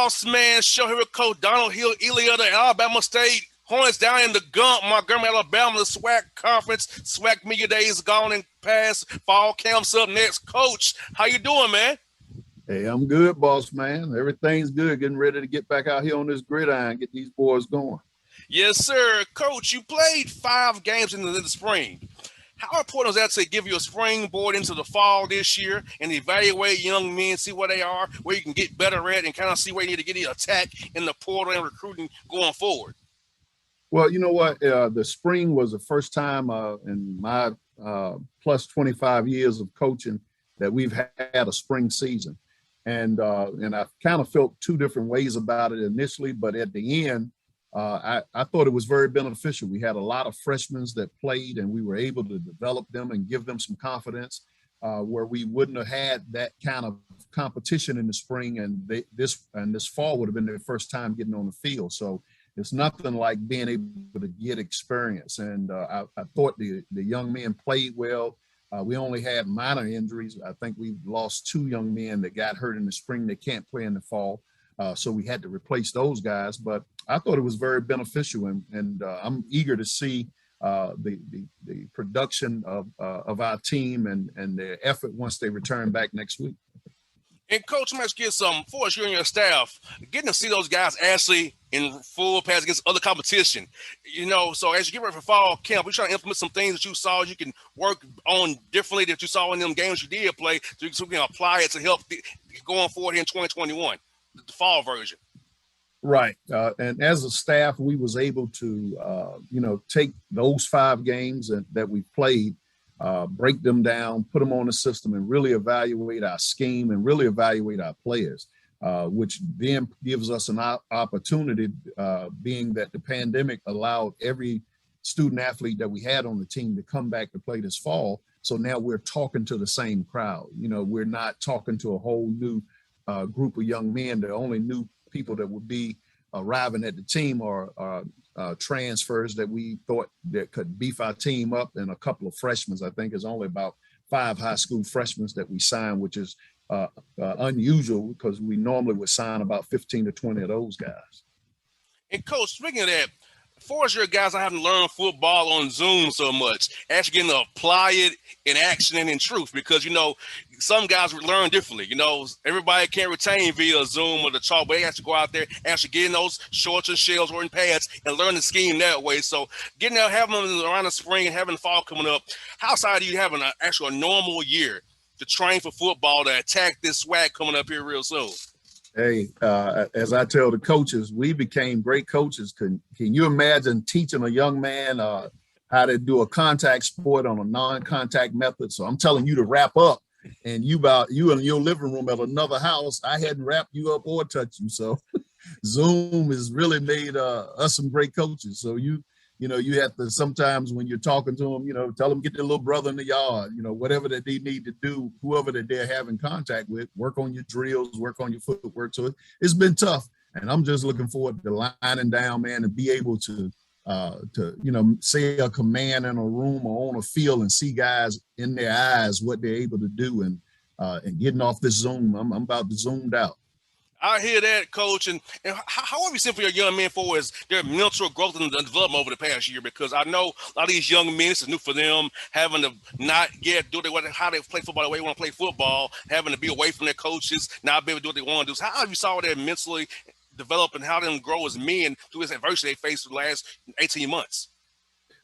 Bossman show here with Coach Donald Hill-Eley of the Alabama State Hornets down in the Gump, Montgomery, Alabama, the SWAC conference. SWAC media days gone and past. Fall camp's up next. Coach, how you doing, man? Hey, I'm good, boss man. Everything's good. Getting ready to get back out here on this gridiron, get these boys going. Yes, sir. Coach, you played 5 games in the spring. How important is that to give you a springboard into the fall this year and evaluate young men, see where they are, where you can get better at, and kind of see where you need to get the attack in the portal and recruiting going forward? Well, you know what? The spring was the first time in my plus 25 years of coaching that we've had a spring season. And I kind of felt 2 different ways about it initially, but at the end, I thought it was very beneficial. We had a lot of freshmen that played, and we were able to develop them and give them some confidence where we wouldn't have had that kind of competition in the spring. And this fall would have been their first time getting on the field. So it's nothing like being able to get experience. And I thought the young men played well. We only had minor injuries. I think we lost 2 young men that got hurt in the spring that can't play in the fall. So we had to replace those guys. But I thought it was very beneficial, and I'm eager to see the production of our team and their effort once they return back next week. And Coach, let's get some for you and your staff, getting to see those guys actually in full pass against other competition. You know, so as you get ready for fall camp, we're trying to implement some things that you saw you can work on differently that you saw in them games you did play, so you can apply it to help going forward here in 2021, the fall version. Right. And as a staff, we was able to, take those 5 games that we played, break them down, put them on the system, and really evaluate our scheme and really evaluate our players, which then gives us an opportunity, being that the pandemic allowed every student athlete that we had on the team to come back to play this fall. So now we're talking to the same crowd. You know, we're not talking to a whole new group of young men. The only new people that would be arriving at the team are transfers that we thought that could beef our team up, and a couple of freshmen. I think there's only about 5 high school freshmen that we signed, which is unusual because we normally would sign about 15 to 20 of those guys. And Coach, speaking of that, for us, your guys, I haven't learned football on Zoom so much, actually getting to apply it in action and in truth, because, you know, some guys learn differently. You know, everybody can't retain via Zoom or the chalk, but they have to go out there, actually get in those shorts and shells or in pads and learn the scheme that way. So getting out, having them around the spring and having the fall coming up, how outside do you have a normal year to train for football to attack this SWAC coming up here real soon? Hey, as I tell the coaches, we became great coaches. Can you imagine teaching a young man how to do a contact sport on a non-contact method? So I'm telling you to wrap up, and you in your living room at another house, I hadn't wrapped you up or touched you. So Zoom has really made us some great coaches. So you have to, sometimes when you're talking to them, tell them get their little brother in the yard, whatever that they need to do, whoever that they're having contact with, work on your drills, work on your footwork. So it's been tough, and I'm just looking forward to lining down, man, and be able to say a command in a room or on a field and see guys in their eyes what they're able to do, and getting off this Zoom. I'm about to zoomed out. I hear that, Coach. And how have you seen for your young men for is their mental growth and development over the past year? Because I know a lot of these young men, this is new for them, having to not get how they play football the way they want to play football, having to be away from their coaches, not be able to do what they want to do. So how have you saw that mentally develop and how them grow as men through this adversity they faced for the last 18 months?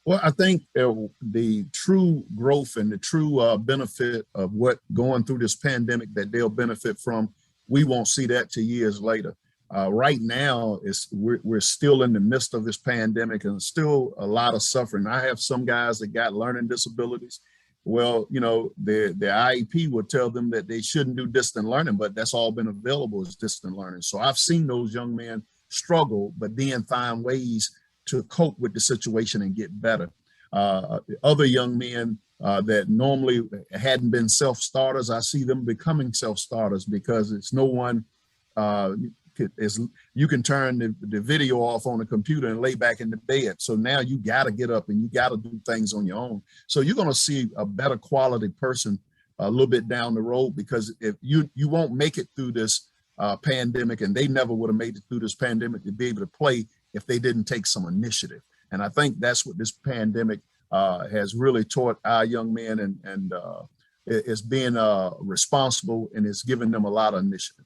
Well, I think the true growth and the true benefit of what going through this pandemic that they'll benefit from, we won't see that till years later. Right now, we're still in the midst of this pandemic and still a lot of suffering. I have some guys that got learning disabilities. Well, their IEP would tell them that they shouldn't do distant learning, but that's all been available is distant learning. So I've seen those young men struggle, but then find ways to cope with the situation and get better. Other young men that normally hadn't been self-starters, I see them becoming self-starters because it's no one, you can turn the video off on the computer and lay back in the bed. So now you got to get up and you got to do things on your own. So you're going to see a better quality person a little bit down the road, because if you won't make it through this pandemic, and they never would have made it through this pandemic to be able to play if they didn't take some initiative. And I think that's what this pandemic has really taught our young men, and is being responsible, and it's giving them a lot of initiative.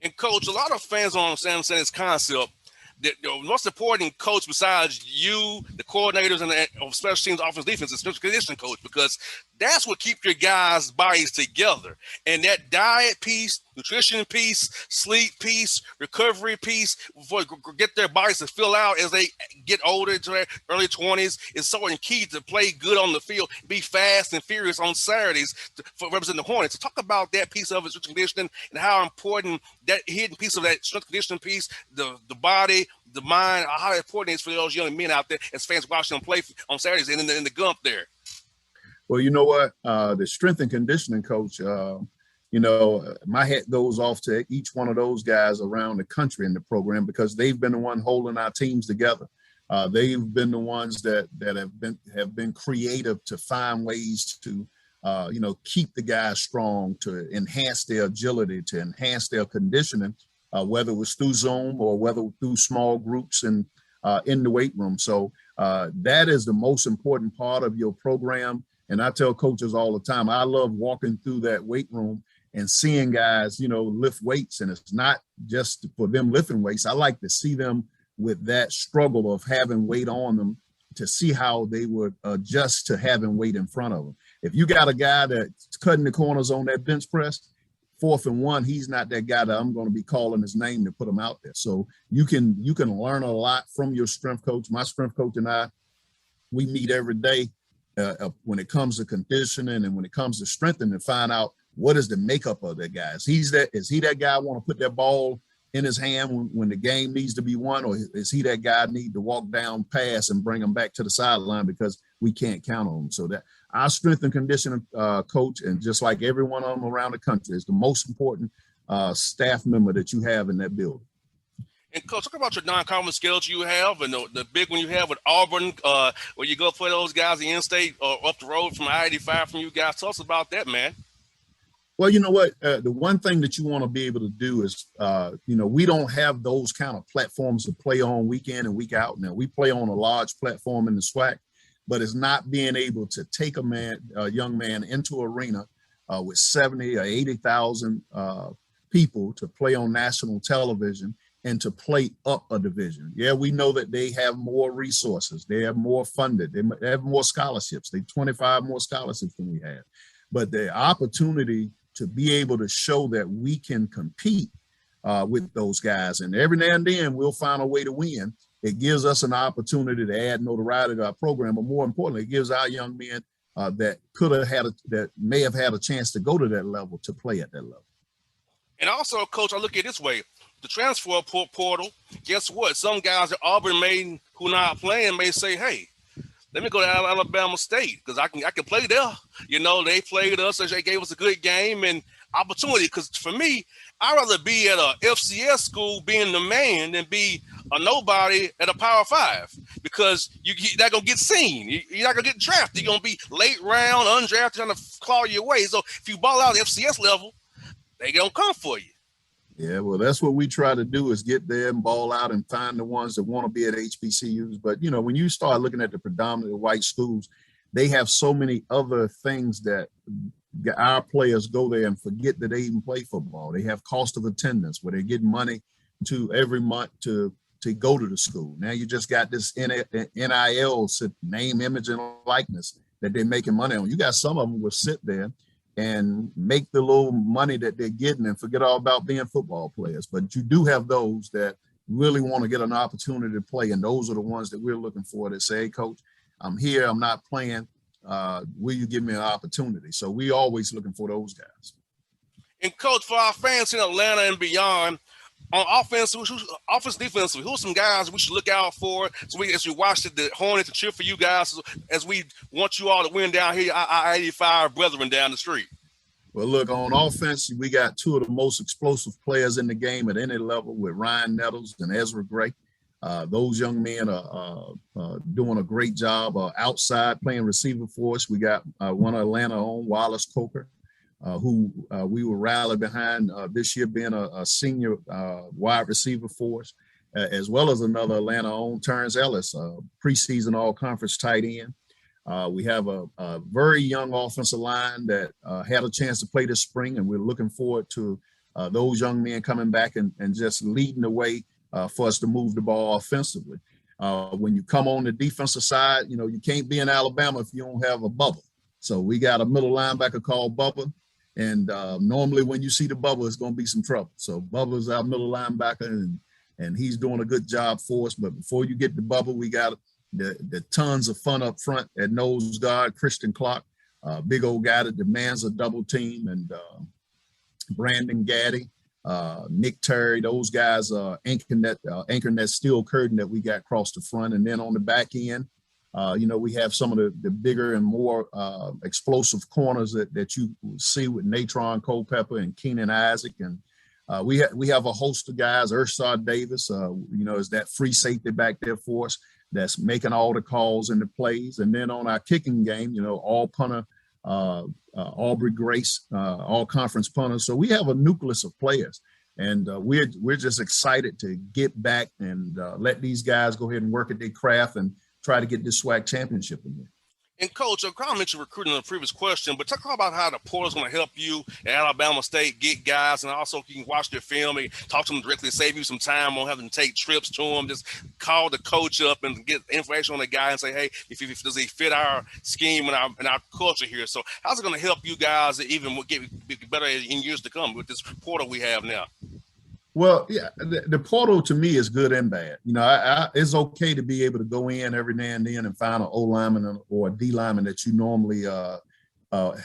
And Coach, a lot of fans don't understand this concept. The most important coach besides you, the coordinators, and the special teams, offense, defense, is special conditioning coach, because that's what keeps your guys' bodies together. And that diet piece, nutrition piece, sleep piece, recovery piece, before get their bodies to fill out as they get older into their early 20s, is so key to play good on the field, be fast and furious on Saturdays for representing the Hornets. So talk about that piece of it, strength conditioning, and how important that hidden piece of that strength conditioning piece, the body, the mind, how important it is for those young men out there as fans watching them play on Saturdays and in the Gump there. Well, you know what? The strength and conditioning coach, my hat goes off to each one of those guys around the country in the program, because they've been the one holding our teams together. They've been the ones that have been creative to find ways to, keep the guys strong, to enhance their agility, to enhance their conditioning, whether it was through Zoom or whether through small groups and in the weight room. So that is the most important part of your program. And I tell coaches all the time, I love walking through that weight room and seeing guys, lift weights. And it's not just for them lifting weights. I like to see them with that struggle of having weight on them, to see how they would adjust to having weight in front of them. If you got a guy that's cutting the corners on that bench press, 4th and 1, he's not that guy that I'm going to be calling his name to put him out there. So you can learn a lot from your strength coach. My strength coach and I, we meet every day. When it comes to conditioning and when it comes to strengthening, to find out what is the makeup of that guy. Is he that guy want to put that ball in his hand when the game needs to be won, or is he that guy need to walk down, pass, and bring him back to the sideline because we can't count on him? So that our strength and conditioning coach, and just like every one of them around the country, is the most important staff member that you have in that building. And Coach, talk about your non-conference skills you have, and the big one you have with Auburn, where you go play those guys in in-state or up the road from I-85 from you guys. Tell us about that, man. Well, you know what? The one thing that you want to be able to do is, we don't have those kind of platforms to play on week in and week out. Now, we play on a large platform in the SWAC, but it's not being able to take a young man into an arena with 70 or 80,000 people to play on national television and to play up a division. Yeah, we know that they have more resources. They have more funded. They have more scholarships. They 25 more scholarships than we have. But the opportunity to be able to show that we can compete with those guys, and every now and then we'll find a way to win. It gives us an opportunity to add notoriety to our program, but more importantly, it gives our young men that may have had a chance to go to that level to play at that level. And also, Coach, I look at it this way. The transfer portal, guess what? Some guys at Auburn who not playing may say, hey, let me go to Alabama State because I can play there. They played us, so they gave us a good game and opportunity. Because for me, I'd rather be at a FCS school being the man than be a nobody at a Power 5, because you're not going to get seen. You're not going to get drafted. You're going to be late round, undrafted, trying to claw your way. So if you ball out at FCS level, they don't come for you. Yeah, well, that's what we try to do, is get there and ball out and find the ones that want to be at HBCUs. But, when you start looking at the predominantly white schools, they have so many other things that our players go there and forget that they even play football. They have cost of attendance where they get money to every month to go to the school. Now you just got this NIL, name, image, and likeness, that they're making money on. You got some of them will sit there and make the little money that they're getting and forget all about being football players. But you do have those that really want to get an opportunity to play, and those are the ones that we're looking for, that say, hey, Coach, I'm here, I'm not playing. Will you give me an opportunity? So we always looking for those guys. And Coach, for our fans in Atlanta and beyond, on offense, defense, who are some guys we should look out for? So as we watch the Hornets and cheer for you guys, as we want you all to win down here, our 85 brethren down the street. Well, look, on offense, we got two of the most explosive players in the game at any level, with Ryan Nettles and Ezra Gray. Those young men are doing a great job outside playing receiver for us. We got one of Atlanta on, Wallace Coker. who we will rally behind this year, being a senior wide receiver for us, as well as another Atlanta-owned Terrence Ellis, preseason all-conference tight end. We have a very young offensive line that had a chance to play this spring, and we're looking forward to those young men coming back and just leading the way for us to move the ball offensively. When you come on the defensive side, you can't be in Alabama if you don't have a Bubba. So we got a middle linebacker called Bubba, and normally when you see the Bubba, it's going to be some trouble. So Bubba's our middle linebacker, and he's doing a good job for us. But before you get to Bubba, we got the tons of fun up front at nose guard, Christian Clark, big old guy that demands a double team, and Brandon Gaddy, Nick Terry, those guys anchoring that steel curtain that we got across the front. And then on the back end, we have some of the bigger and more explosive corners that you see with Natron Culpepper and Keenan Isaac. And we have a host of guys. Urshad Davis, is that free safety back there for us that's making all the calls and the plays. And then on our kicking game, all punter, Aubrey Grace, all conference punter. So we have a nucleus of players, and we're just excited to get back and let these guys go ahead and work at their craft and try to get this SWAC championship again. And Coach, I mentioned recruiting in the previous question, but talk about how the portal is going to help you at Alabama State get guys, and also you can watch their film and talk to them directly, save you some time on having to take trips to them. Just call the coach up and get information on the guy and say, hey, if does he fit our scheme and our culture here? So how's it going to help you guys even get better in years to come with this portal we have now? Well, yeah, the portal to me is good and bad. It's okay to be able to go in every now and then and find an O lineman or a D lineman that you normally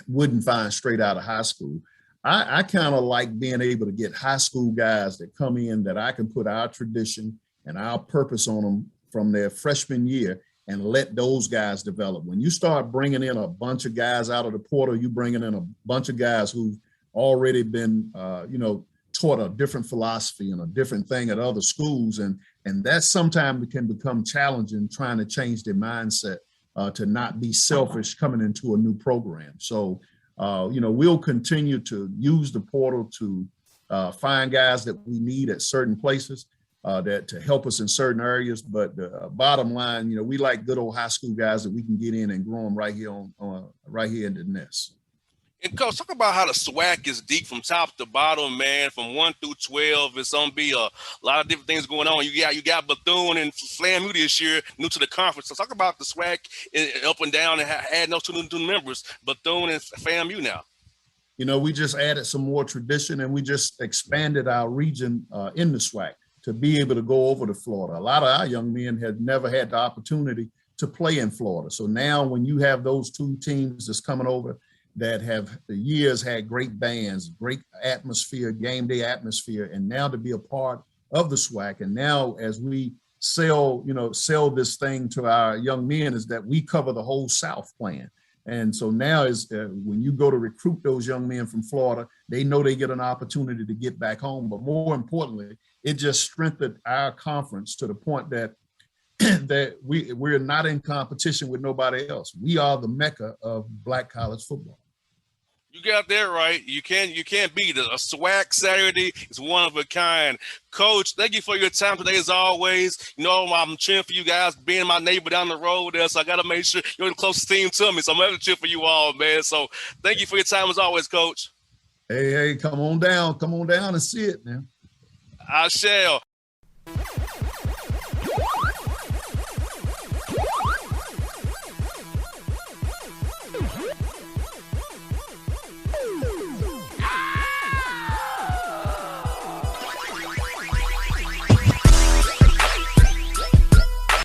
wouldn't find straight out of high school. I kind of like being able to get high school guys that come in that I can put our tradition and our purpose on them from their freshman year and let those guys develop. When you start bringing in a bunch of guys out of the portal, you bringing in a bunch of guys who've already been, taught a different philosophy and a different thing at other schools. And that sometimes can become challenging, trying to change their mindset to not be selfish coming into a new program. So, we'll continue to use the portal to find guys that we need at certain places that to help us in certain areas. But the bottom line, we like good old high school guys that we can get in and grow them right here right here in the nest. And Coach, talk about how the SWAC is deep from top to bottom, man. From 1 through 12, it's gonna be a lot of different things going on. You got Bethune and FAMU this year, new to the conference. So talk about the SWAC up and down and adding those two new members, Bethune and FAMU now. We just added some more tradition, and we just expanded our region in the SWAC to be able to go over to Florida. A lot of our young men had never had the opportunity to play in Florida. So now when you have those two teams that's coming over that have the years had great bands, great atmosphere, game day atmosphere, and now to be a part of the SWAC. And now as we sell this thing to our young men is that we cover the whole South plan. And so now is when you go to recruit those young men from Florida, they know they get an opportunity to get back home. But more importantly, it just strengthened our conference to the point that we're not in competition with nobody else. We are the mecca of Black college football. You got that right. You can't beat it. A SWAC Saturday is one of a kind. Coach, thank you for your time today as always. I'm cheering for you guys, being my neighbor down the road there, so I got to make sure you're the closest team to me. So I'm going to cheer for you all, man. So thank you for your time as always, Coach. Hey, come on down and see it, man. I shall.